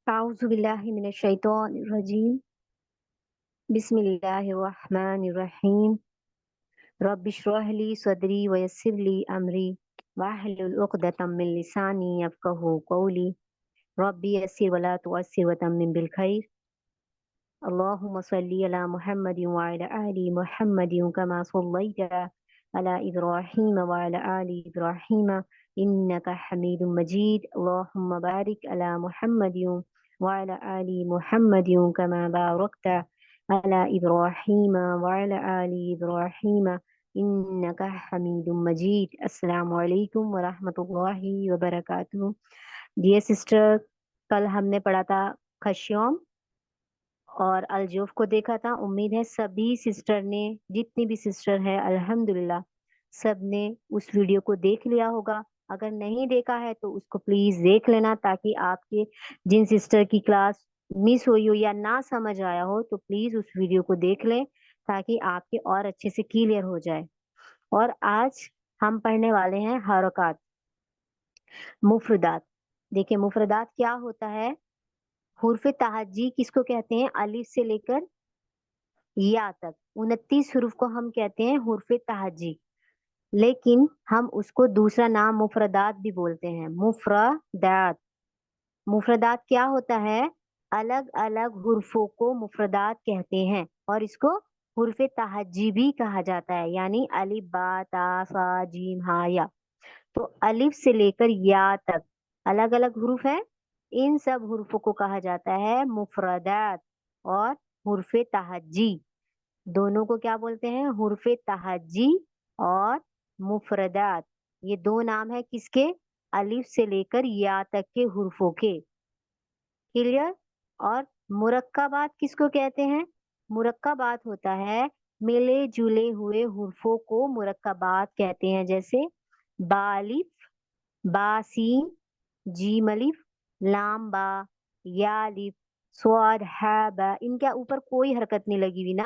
أعوذ بالله من الشيطان الرجيم. بسم الله الرحمن الرحيم. رب اشرح لي صدري ويسر لي أمري واحلل عقدة من لساني يفقهوا قولي. ربي يسر ولا تعسر وتمم بالخير. اللهم صل على محمد وعلى آل محمد كما صليت على إبراهيم وعلى آل إبراهيم إنك حميد مجيد. اللهم بارك على محمد وعلى آل محمد كما باركت على إبراهيم وعلى آل إبراهيم إنك حميد مجيد. السلام علیکم ورحمۃ اللہ وبرکاتہ. ڈیئر سسٹر، کل ہم نے پڑھا تھا خشیوم اور الجوف کو دیکھا تھا. امید ہے سبھی سسٹر نے، جتنی بھی سسٹر ہے الحمدللہ سب نے اس ویڈیو کو دیکھ لیا ہوگا. اگر نہیں دیکھا ہے تو اس کو پلیز دیکھ لینا، تاکہ آپ کے جن سسٹر کی کلاس مس ہوئی ہو یا نہ سمجھ آیا ہو تو پلیز اس ویڈیو کو دیکھ لیں، تاکہ آپ کے اور اچھے سے کلیئر ہو جائے. اور آج ہم پڑھنے والے ہیں حرکات، مفردات. دیکھیں مفردات کیا ہوتا ہے. حروف تہجی کس کو کہتے ہیں؟ الف سے لے کر یا تک 29 حروف کو ہم کہتے ہیں حروف تہجی، لیکن ہم اس کو دوسرا نام مفردات بھی بولتے ہیں. مفردات، مفردات کیا ہوتا ہے؟ الگ الگ حروفوں کو مفردات کہتے ہیں، اور اس کو حروف تہجی بھی کہا جاتا ہے، یعنی الف با تا سا جیم ہا یا. تو الف سے لے کر یا تک الگ الگ حروف ہیں، ان سب حروفوں کو کہا جاتا ہے مفردات. اور حرف تہجی دونوں کو کیا بولتے ہیں؟ حرف تہجی اور مفردات. یہ دو نام ہے کس کے؟ الف سے لے کر یا تک کے حروفوں کے. کلیئر؟ اور مرکبات کس کو کہتے ہیں؟ مرکبات ہوتا ہے ملے جلے ہوئے حروفوں کو مرکبات کہتے ہیں، جیسے با الف، با سین، جیم الف، لام با، یا الف، صاد ہا با. ان کے اوپر کوئی حرکت نہیں لگی ہوئی نا،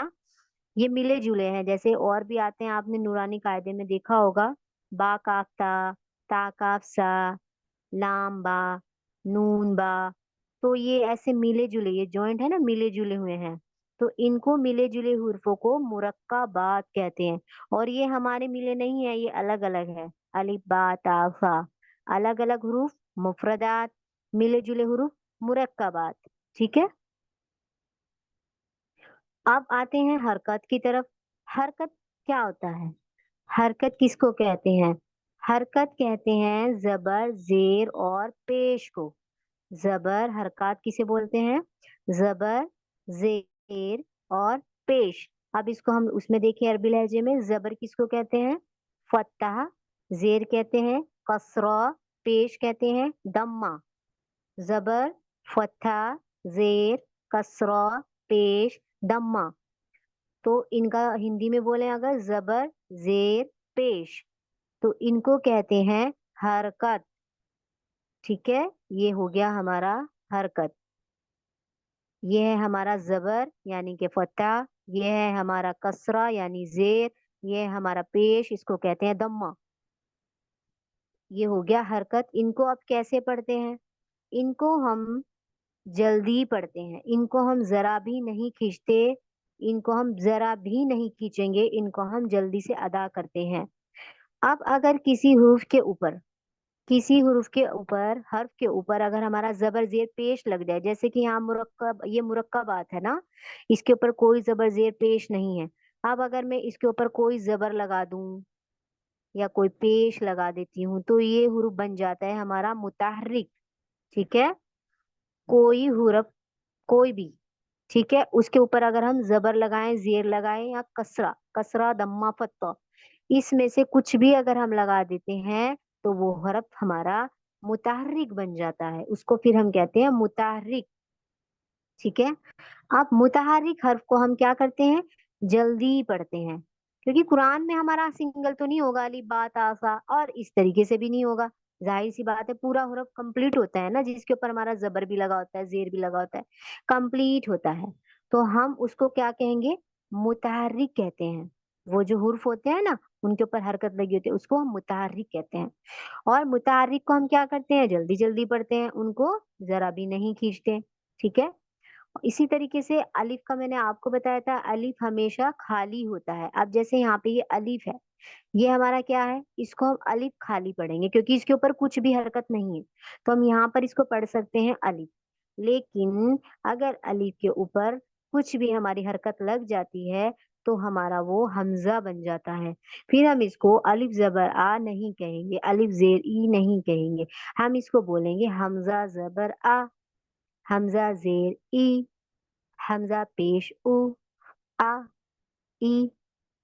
یہ ملے جلے ہیں. جیسے اور بھی آتے ہیں، آپ نے نورانی قاعدے میں دیکھا ہوگا، با کاف تا کاف سا، لام با، نون با. تو یہ ایسے ملے جلے، یہ جوائنٹ ہے نا، ملے جلے ہوئے ہیں، تو ان کو ملے جلے حروفوں کو مرکبات کہتے ہیں. اور یہ ہمارے ملے نہیں ہیں، یہ الگ الگ ہے. الف با تا سا الگ الگ حروف مفردات، ملے جلے حروف مرکبات. ٹھیک ہے، اب آتے ہیں حرکت کی طرف. حرکت کیا ہوتا ہے؟ حرکت کس کو کہتے ہیں؟ حرکت کہتے ہیں زبر، زیر اور پیش کو. زبر حرکات کسے بولتے ہیں؟ زبر، زیر اور پیش. اب اس کو ہم اس میں دیکھیں عربی لہجے میں. زبر کس کو کہتے ہیں؟ فتح. زیر کہتے ہیں کسرہ. پیش کہتے ہیں دمہ. زبر، فتح، زیر، کسرہ، پیش، دمہ. تو ان کا ہندی میں بولیں اگر زبر، زیر، پیش، تو ان کو کہتے ہیں حرکت. ٹھیک ہے، یہ ہو گیا ہمارا حرکت. یہ ہے ہمارا زبر یعنی کہ فتح، یہ ہے ہمارا کسرہ یعنی زیر، یہ ہے ہمارا پیش، اس کو کہتے ہیں دمہ. یہ ہو گیا حرکت. ان کو اب کیسے پڑھتے ہیں؟ ان کو ہم جلدی پڑھتے ہیں، ان کو ہم ذرا بھی نہیں کھینچتے، ان کو ہم ذرا بھی نہیں کھینچیں گے، ان کو ہم جلدی سے ادا کرتے ہیں. اب اگر کسی حروف کے اوپر حرف کے اوپر اگر ہمارا زبر زیر پیش لگ جائے، جیسے کہ یہاں مرکب، یہ مرکبات ہے نا، اس کے اوپر کوئی زبر زیر پیش نہیں ہے. اب اگر میں اس کے اوپر کوئی زبر لگا دوں یا کوئی پیش لگا دیتی ہوں تو یہ حروف بن جاتا ہے ہمارا متحرک. ٹھیک ہے، کوئی حرف، کوئی بھی، ٹھیک ہے، اس کے اوپر اگر ہم زبر لگائیں، زیر لگائیں یا کسرہ، کسرہ دمہ فتح، اس میں سے کچھ بھی اگر ہم لگا دیتے ہیں تو وہ حرف ہمارا متحرک بن جاتا ہے، اس کو پھر ہم کہتے ہیں متحرک. ٹھیک ہے، اب متحرک حرف کو ہم کیا کرتے ہیں؟ جلدی پڑھتے ہیں، کیونکہ قرآن میں ہمارا سنگل تو نہیں ہوگا الف با تا سا، اور اس طریقے سے بھی نہیں ہوگا. ظاہر سی بات ہے، پورا حرف کمپلیٹ ہوتا ہے نا، جس کے اوپر ہمارا زبر بھی لگا ہوتا ہے، زیر بھی لگا ہوتا ہے، کمپلیٹ ہوتا ہے، تو ہم اس کو کیا کہیں گے؟ متحرک کہتے ہیں. वो जो हुर्फ होते हैं ना, उनके ऊपर हरकत लगी होती है, उसको हम मुतहर्रिक कहते हैं। और मुतहर्रिक को हम क्या करते हैं, जल्दी जल्दी पढ़ते हैं, उनको जरा भी नहीं खींचते। ठीक है। इसी तरीके से अलिफ का मैंने आपको बताया था, अलिफ हमेशा खाली होता है। अब जैसे यहाँ पे ये अलिफ है, ये हमारा क्या है, इसको हम अलिफ खाली पढ़ेंगे क्योंकि इसके ऊपर कुछ भी हरकत नहीं है, तो हम यहाँ पर इसको पढ़ सकते हैं अलिफ। लेकिन अगर अलिफ के ऊपर कुछ भी हमारी हरकत लग जाती है तो हमारा वो हमजा बन जाता है। फिर हम इसको अलिफ जबर आ नहीं कहेंगे, अलिफ जेर ई नहीं कहेंगे, हम इसको बोलेंगे हमजा जबर आ, हमजा जेर ई, हमजा पेश उ, आ, ई,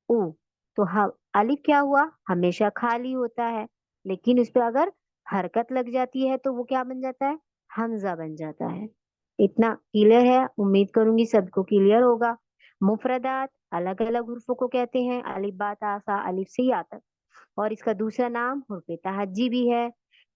उ। तो हम अलिफ क्या हुआ, हमेशा खाली होता है, लेकिन उस पे अगर हरकत लग जाती है तो वो क्या बन जाता है, हमजा बन जाता है। इतना क्लियर है, उम्मीद करूंगी सबको क्लियर होगा। मुफरदात अलग अलग हुर्फों को कहते हैं, अलिफ बा ता सा, अलिफ से या तक। और इसका दूसरा नाम हुर्फ तहज्जी भी है।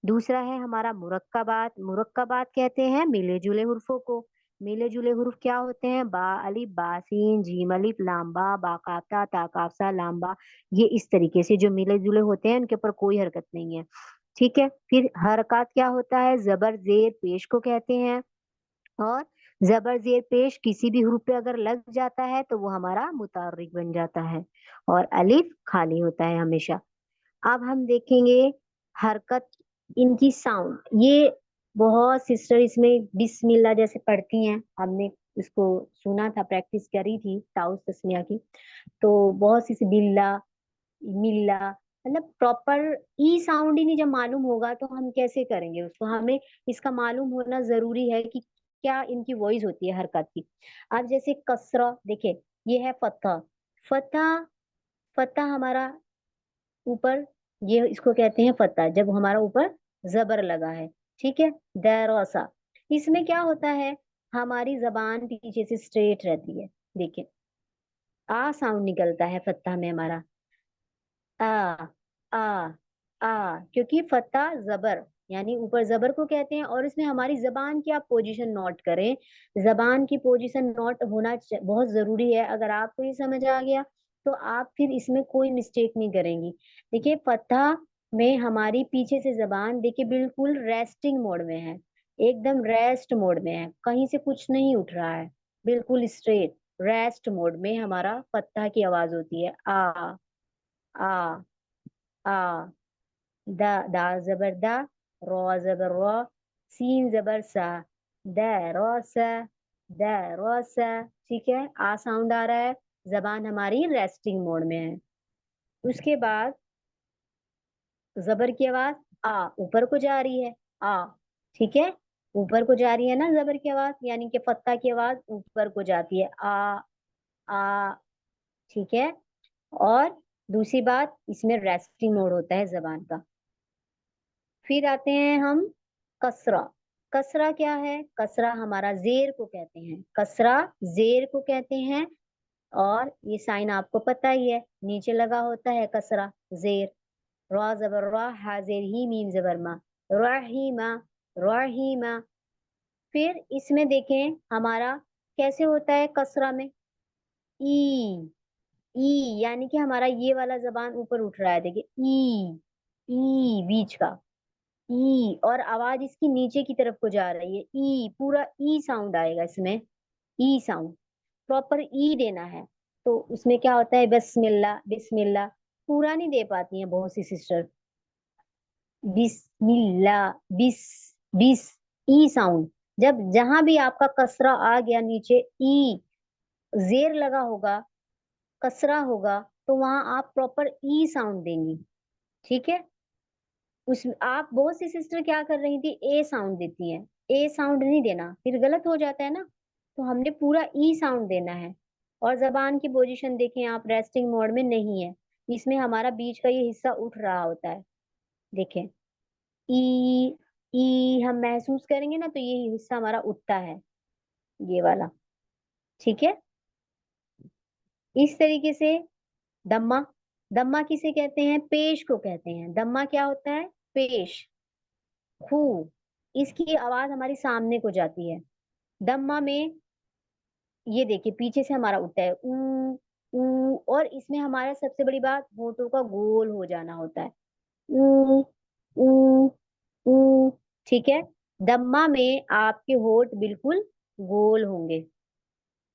दूसरा है हमारा मुरक्कबात, मुरक्कबात कहते हैं मिले जुले हुर्फों को। मिले जुले हुर्फ क्या होते हैं, बा अलिफ बा सीन जीम अलिफ लाम बा काफ ता काफ सा लाम बा। ये इस तरीके से जो मिले जुले होते हैं उनके ऊपर कोई हरकत नहीं है। ठीक है। फिर हरकत क्या होता है, जबर जेर पेश को कहते हैं। और जबर जेर पेश किसी भी हुर्फ पे अगर लग जाता है तो वो हमारा मुतार्रिक बन जाता है। और अलिफ खाली होता है हमेशा। अब हम देखेंगे हरकत, इनकी साउंड। ये बहुत सिस्टर इसमें बिस्मिल्लाह जैसे पढ़ती हैं, हमने इसको सुना था, प्रैक्टिस करी थी ताउस तस्मिया की। तो बहुत सी बिल्ला, मिल्ला, मतलब प्रॉपर ई साउंड ही नहीं जब मालूम होगा तो हम कैसे करेंगे उसको, हमें इसका मालूम होना जरूरी है कि क्या इनकी वॉइस होती है हरकत की। अब जैसे कसरा देखिए, ये है फतह, फतह, फतह हमारा ऊपर, ये इसको कहते हैं फतह जब हमारा ऊपर जबर लगा है। ठीक है। दैरोसा, इसमें क्या होता है, हमारी जबान पीछे से स्ट्रेट रहती है। देखिए, आ साउंड निकलता है फतह में हमारा, आ, आ, आ, क्योंकि फतह जबर, यानी ऊपर जबर को कहते हैं। और इसमें हमारी जबान की आप पोजीशन नोट करें, जबान की पोजीशन नोट होना बहुत जरूरी है। अगर आपको ये समझ आ गया तो आप फिर इसमें कोई मिस्टेक नहीं करेंगी। देखिए फतह में हमारी पीछे से जबान देखिए बिल्कुल रेस्टिंग मोड में है, एकदम रेस्ट मोड में है, कहीं से कुछ नहीं उठ रहा है, बिल्कुल स्ट्रेट रेस्ट मोड में हमारा फतह की आवाज होती है। आ, आ, दा, दाल जबर दा, रो जबर रो, सीन जबर सा, द रो सा, द रो सा। ठीक है। आ साउंड आ रहा है, जबान हमारी रेस्टिंग मोड में है। उसके बाद जबर की आवाज आ ऊपर को जा रही है, आ। ठीक है। ऊपर को जा रही है ना जबर की आवाज, यानी कि फत्ता की आवाज ऊपर को जाती है, आ। ठीक है। और दूसरी बात, इसमें रेस्टिंग मोड होता है जबान का। फिर आते हैं हम कसरा। कसरा क्या है, कसरा हमारा जेर को कहते हैं, कसरा जेर को कहते हैं। और ये साइन आपको पता ही है, नीचे लगा होता है कसरा जेर। रा जबर रा, हाजिर ही, मीम जबर मा, राहीमा, राहीमा। फिर इसमें देखें हमारा कैसे होता है कसरा में, ई, ई, यानी कि हमारा ये वाला जबान ऊपर उठ रहा है, देखिए ई बीच का, ई, और आवाज इसकी नीचे की तरफ को जा रही है, ई, पूरा ई साउंड आएगा इसमें, ई साउंड, प्रॉपर ई देना है। तो उसमें क्या होता है, बिस्मिल्लाह, बिस्मिल्लाह पूरा नहीं दे पाती हैं बहुत सी सिस्टर, बिस्मिल्लाह, बिस, बिस, ई साउंड। जब जहां भी आपका कसरा आ गया नीचे, ई जेर लगा होगा, कसरा होगा, तो वहां आप प्रॉपर ई साउंड देंगी। ठीक है। उस आप बहुत सी सिस्टर क्या कर रही थी, ए साउंड देती हैं, ए साउंड नहीं देना, फिर गलत हो जाता है ना। तो हमने पूरा ई साउंड देना है। और जबान की पोजीशन देखें आप, रेस्टिंग मोड में नहीं है, इसमें हमारा बीच का ये हिस्सा उठ रहा होता है। देखें, ई, ई हम महसूस करेंगे ना तो ये हिस्सा हमारा उठता है, ये वाला। ठीक है। इस तरीके से दम्मा, दम्मा किसे कहते हैं, पेश को कहते हैं। दम्मा क्या होता है, पेश, खू, इसकी आवाज हमारी सामने को जाती है। दम्मा में ये देखिए पीछे से हमारा उठता है ऊ, और इसमें हमारा सबसे बड़ी बात होठों का गोल हो जाना होता है। ऊ ऊ ऊ। ठीक है। दम्मा में आपके होठ बिल्कुल गोल होंगे,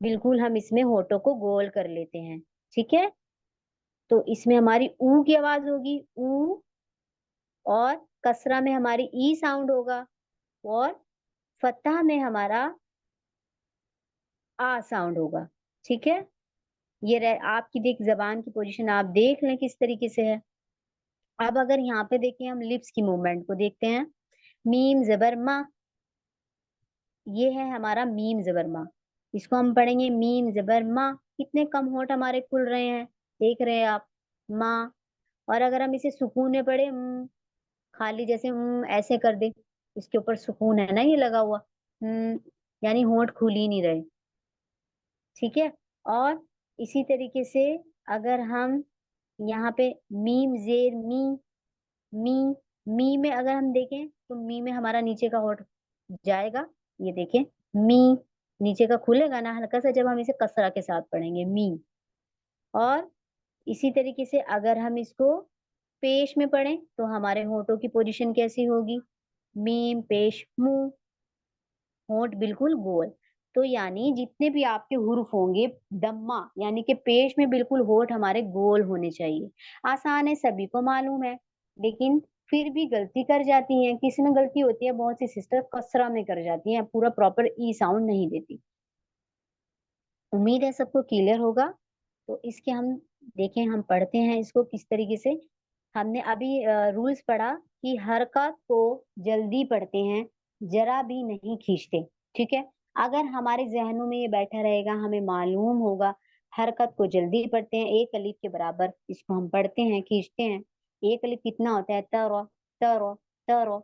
बिल्कुल हम इसमें होठों को गोल कर लेते हैं। ठीक है। तो इसमें हमारी ऊ की आवाज होगी ऊ, और कसरा में हमारी ई साउंड होगा, और फतह में हमारा आ साउंड होगा। ठीक है। आपकी जबान की पोजीशन आप देख लें किस तरीके से है। अब अगर यहाँ पे देखें, हम लिप्स की मूवमेंट को देखते हैं। मीम जबर मा, ये है हमारा मीम जबर मा। इसको हम पढ़ेंगे मीम जबर मा। कितने कम होठ हमारे खुल रहे हैं, देख रहे हैं आप। माँ। और अगर हम इसे सुकून में पढ़े, खाली जैसे ऐसे कर दे, इसके ऊपर सुकून है ना ये लगा हुआ, यानी होंठ खुल ही नहीं रहे। ठीक है। और इसी तरीके से अगर हम यहाँ पे मीम जेर मी, मी मी में अगर हम देखें तो मी में हमारा नीचे का होठ जाएगा। ये देखें, मी नीचे का खुलेगा ना हल्का सा, जब हम इसे कसरा के साथ पढ़ेंगे मी। और इसी तरीके से अगर हम इसको पेश में पढ़ें तो हमारे होठों की पोजीशन कैसी होगी, मीम पेश मुंह, होंठ बिल्कुल गोल। तो यानी जितने भी आपके हुर्फ होंगे दम्मा यानी कि पेश में बिल्कुल होठ हमारे गोल होने चाहिए। आसान है, सभी को मालूम है, लेकिन फिर भी गलती कर जाती हैं। किसी में गलती होती है, बहुत सी सिस्टर कसरा में कर जाती हैं, पूरा प्रॉपर ई साउंड नहीं देती। उम्मीद है सबको क्लियर होगा। तो इसके हम देखें, हम पढ़ते हैं इसको किस तरीके से। हमने अभी रूल्स पढ़ा कि हरकत को जल्दी पढ़ते हैं, जरा भी नहीं खींचते। ठीक है। अगर हमारे जहनों में ये बैठा रहेगा, हमें मालूम होगा हरकत को जल्दी पढ़ते हैं, एक अलीफ के बराबर इसको हम पढ़ते हैं, खींचते हैं। एक अलीफ कितना होता है, तरो तरो तरो।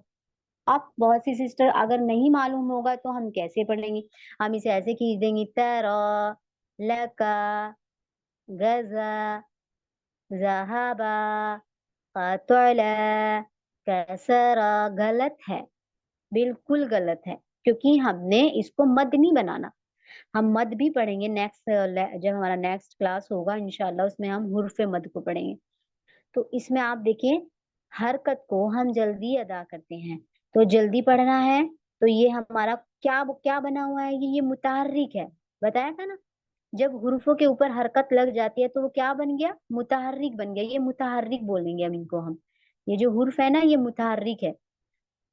अब बहुत सी सिस्टर अगर नहीं मालूम होगा तो हम कैसे पढ़ेंगे, हम इसे ऐसे खींच देंगे, तरो लका गजा जहाबा कतला कैसरा। गलत है, बिल्कुल गलत है, क्योंकि हमने इसको मद नहीं बनाना। हम मद भी पढ़ेंगे नेक्स्ट, जब हमारा नेक्स्ट क्लास होगा इंशाल्लाह, उसमें हम हुर्फ मद को पढ़ेंगे। तो इसमें आप देखिए, हरकत को हम जल्दी अदा करते हैं, तो जल्दी पढ़ना है। तो ये हमारा क्या क्या बना हुआ है, ये मुतहर्रिक है, बताया था ना। जब हुर्फों के ऊपर हरकत लग जाती है तो वो क्या बन गया, मुतहर्रिक बन गया। ये मुतहर्रिक बोलेंगे हम इनको, हम ये जो हुर्फ है ना ये मुतहर्रिक है।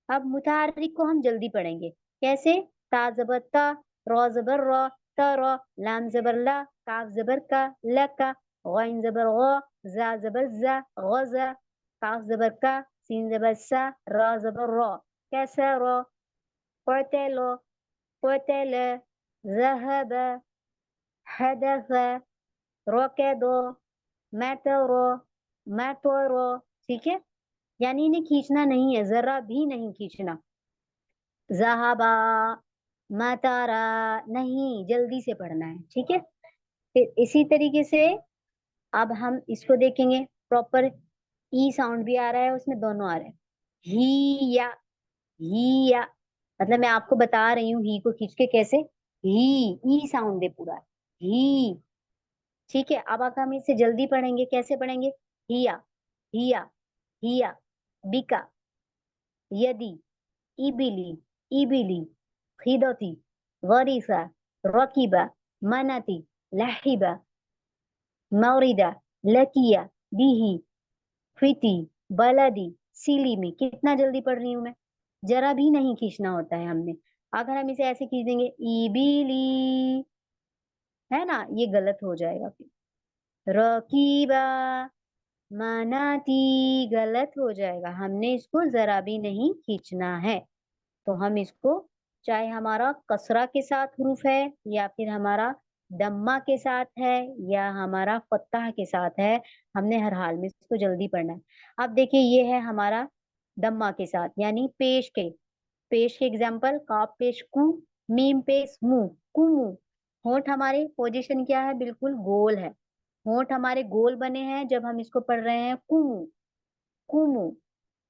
अब मुतहर्रिक को हम जल्दी पढ़ेंगे, कैसे, ता जबर ता, रो जबर रो, त रो, लाम जबर ला, काफ जबर का, ल का, गौन जबर गो, जा जबर जा, गौजा, काफ जबर का, सीन जबर सा, रा जबर रो, कैसे रो, قتل قتل ذهب حدث रकेदो मैटरो मैटोरो। ठीक है। यानी इन्हें खींचना नहीं है, जरा भी नहीं खींचना। जहाबा मतारा, नहीं, जल्दी से पढ़ना है। ठीक है। फिर इसी तरीके से अब हम इसको देखेंगे, प्रॉपर ई साउंड भी आ रहा है उसमें, दोनों आ रहे हैं। ही या, मतलब मैं आपको बता रही हूँ ही को खींच के कैसे, ही ई साउंड दे पूरा, ही। ठीक है। अब अगर हम इसे जल्दी पढ़ेंगे, कैसे पढ़ेंगे, हिया हिया हिया, बिका, यदि, इबिली इबिली, खिदती, गरीसा, रकीबा, मनाती, लहिबा, मौरिदा, लकिया, दीही, फिती, बलदी, सीली में। कितना जल्दी पढ़ रही हूं मैं, जरा भी नहीं खींचना होता है हमने। अगर हम इसे ऐसे खींच देंगे, इबिली, है ना, ये गलत हो जाएगा। फिर रकीबा, मनाती, गलत हो जाएगा। हमने इसको जरा भी नहीं खींचना है। तो हम इसको, चाहे हमारा कसरा के साथ हुरूफ है, या फिर हमारा दम्मा के साथ है, या हमारा फत्ताह के साथ है, हमने हर हाल में इसको जल्दी पढ़ना है। अब देखिए, ये है हमारा दम्मा के साथ, यानी पेश के एग्जाम्पल, काफ पेश कु, मीम पेश मु, कुमु। होंठ हमारे पोजीशन क्या है, बिल्कुल गोल है। होंठ हमारे गोल बने हैं जब हम इसको पढ़ रहे हैं, कुमु कुमु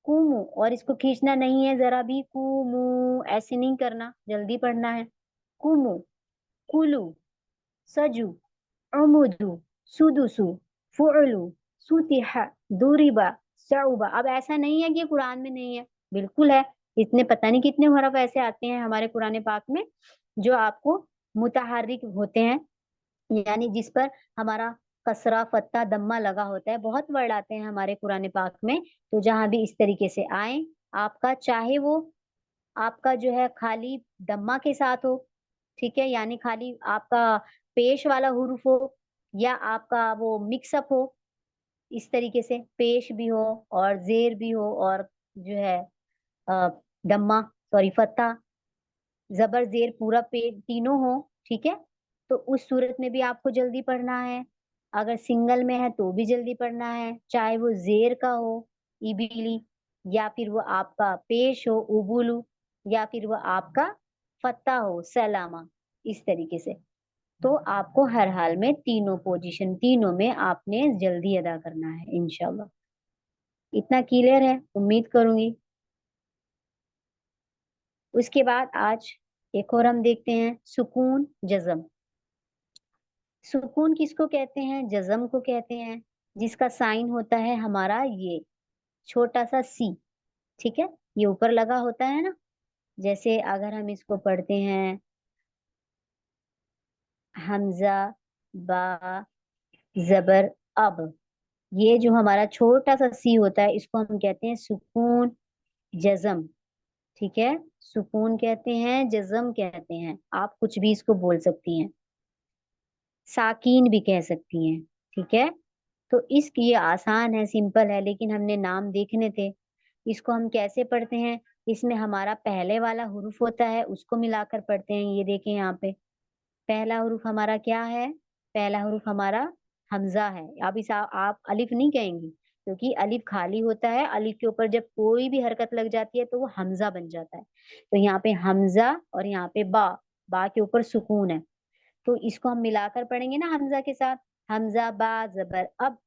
कुमु। और इसको खींचना नहीं है जरा भी, कुमु ऐसे नहीं करना, जल्दी पढ़ना है। कुमु कुलू सजू अमुदू सुदुसु, फुअलु, सुतिहा, दुरिबा, सउबा। अब ऐसा नहीं है कि ये कुरान में नहीं है, बिल्कुल है। इतने पता नहीं कितने हरफ ऐसे आते हैं हमारे कुरान पाक में जो आपको मुतहर्रिक होते हैं, यानी जिस पर हमारा कसरा, फत्ता, दम्मा लगा होता है। बहुत वर्ड आते हैं हमारे कुरान पाक में, तो जहां भी इस तरीके से आए, आपका चाहे वो आपका जो है खाली दम्मा के साथ हो, ठीक है, यानी खाली आपका पेश वाला हुरूफ हो, या आपका वो मिक्सअप हो, इस तरीके से पेश भी हो और जेर भी हो और जो है अ, दम्मा, सॉरी, फत्ता, जबर, जेर, पूरा पे तीनों हो, ठीक है? तो उस सूरत में भी आपको जल्दी पढ़ना है। अगर सिंगल में है तो भी जल्दी पढ़ना है, चाहे वो जेर का हो, इबीली, या फिर वो आपका पेश हो, उबुलू, या फिर वो आपका फत्ता हो, सलामा, इस तरीके से। तो आपको हर हाल में तीनों पोजीशन, तीनों में आपने जल्दी अदा करना है इंशाल्लाह। इतना क्लियर है, उम्मीद करूंगी। उसके बाद आज एक और हम देखते हैं, सुकून, जज़म। सुकून किसको कहते हैं? जज़म को कहते हैं, जिसका साइन होता है हमारा ये छोटा सा सी, ठीक है? ये ऊपर लगा होता है ना, जैसे अगर हम इसको पढ़ते हैं हमजा, बा, ज़बर, अब, ये जो हमारा छोटा सा सी होता है, इसको हम कहते हैं सुकून, जज़म, ठीक है? सुकून कहते हैं, जज़म कहते हैं, आप कुछ भी इसको बोल सकती हैं। साकीन भी कह सकती हैं, ठीक है? तो इसकी ये आसान है, सिंपल है, लेकिन हमने नाम देखने थे। इसको हम कैसे पढ़ते हैं? इसमें हमारा पहले वाला हुरूफ होता है, उसको मिलाकर पढ़ते हैं। ये देखें यहाँ पे, पहला हुरूफ हमारा क्या है? पहला हुरूफ हमारा हमज़ा है। अब इस आप अलिफ नहीं कहेंगी, क्योंकि अलिफ खाली होता है, अलिफ के ऊपर जब कोई भी हरकत लग जाती है तो वो हमज़ा बन जाता है। तो यहाँ पे हमज़ा और यहाँ पे बा, बा के ऊपर सुकून है। तो इसको हम मिलाकर पढ़ेंगे ना हमज़ा के साथ, हमज़ा बा ज़बर अब,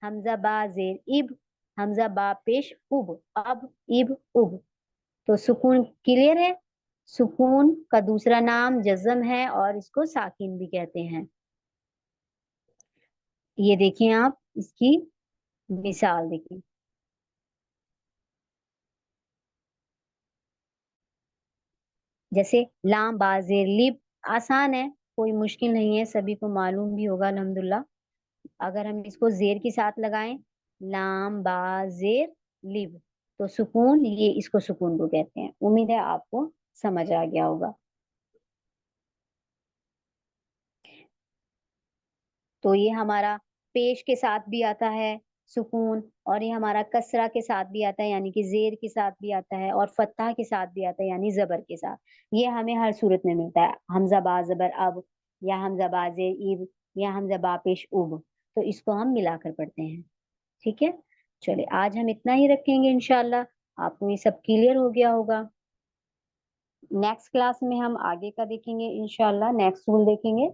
हमज़ा बा ज़ेर इब, हमज़ा बा पेश उब, अब, इब, उब। तो सुकून क्लियर है? सुकून का दूसरा नाम जज़म है और इसको साकिन भी कहते हैं। ये देखिए आप इसकी मिसाल देखिए। जैसे लाम बा ज़ेर लिब, आसान है, कोई मुश्किल नहीं है, सभी को मालूम भी होगा अल्हम्दुलिल्लाह। अगर हम इसको ज़ेर के साथ लगाएं, लाम बा ज़ेर लिब, तो सुकून, ये इसको सुकून को कहते हैं। उम्मीद है आपको समझ आ गया होगा। तो ये हमारा पेश के साथ भी आता है सुकून, और ये हमारा कसरा के साथ भी आता है, यानी कि जेर के साथ भी आता है, और फत्ता के साथ भी आता है, यानी जबर के साथ। ये हमें हर सूरत में मिलता है, हमजा बा जबर अब, या हमजा बा जेर इब, या हमजा बा पेश उब। तो इसको हम मिलाकर पढ़ते हैं, ठीक है? चलिए, आज हम इतना ही रखेंगे इंशाल्लाह। आपको ये सब क्लियर हो गया होगा। नेक्स्ट क्लास में हम आगे का देखेंगे इंशाल्लाह, नेक्स्ट रूल देखेंगे।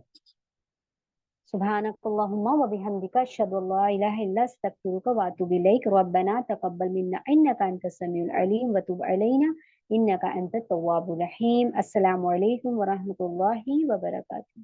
सुब्हानकल्लाहुम्मा व बिहम्दिका अशहदु अल्ला इलाहा इल्ला अस्तगफिरुका व अतूबु इलैक। रब्बना तक़ब्बल मिन्ना इन्नका अंतस समीउल अलीम व तुब अलैना इन्नका अंतत तव्वाबुर रहीम। अस्सलामु अलैकुम व रहमतुल्लाहि व बरकातुहू।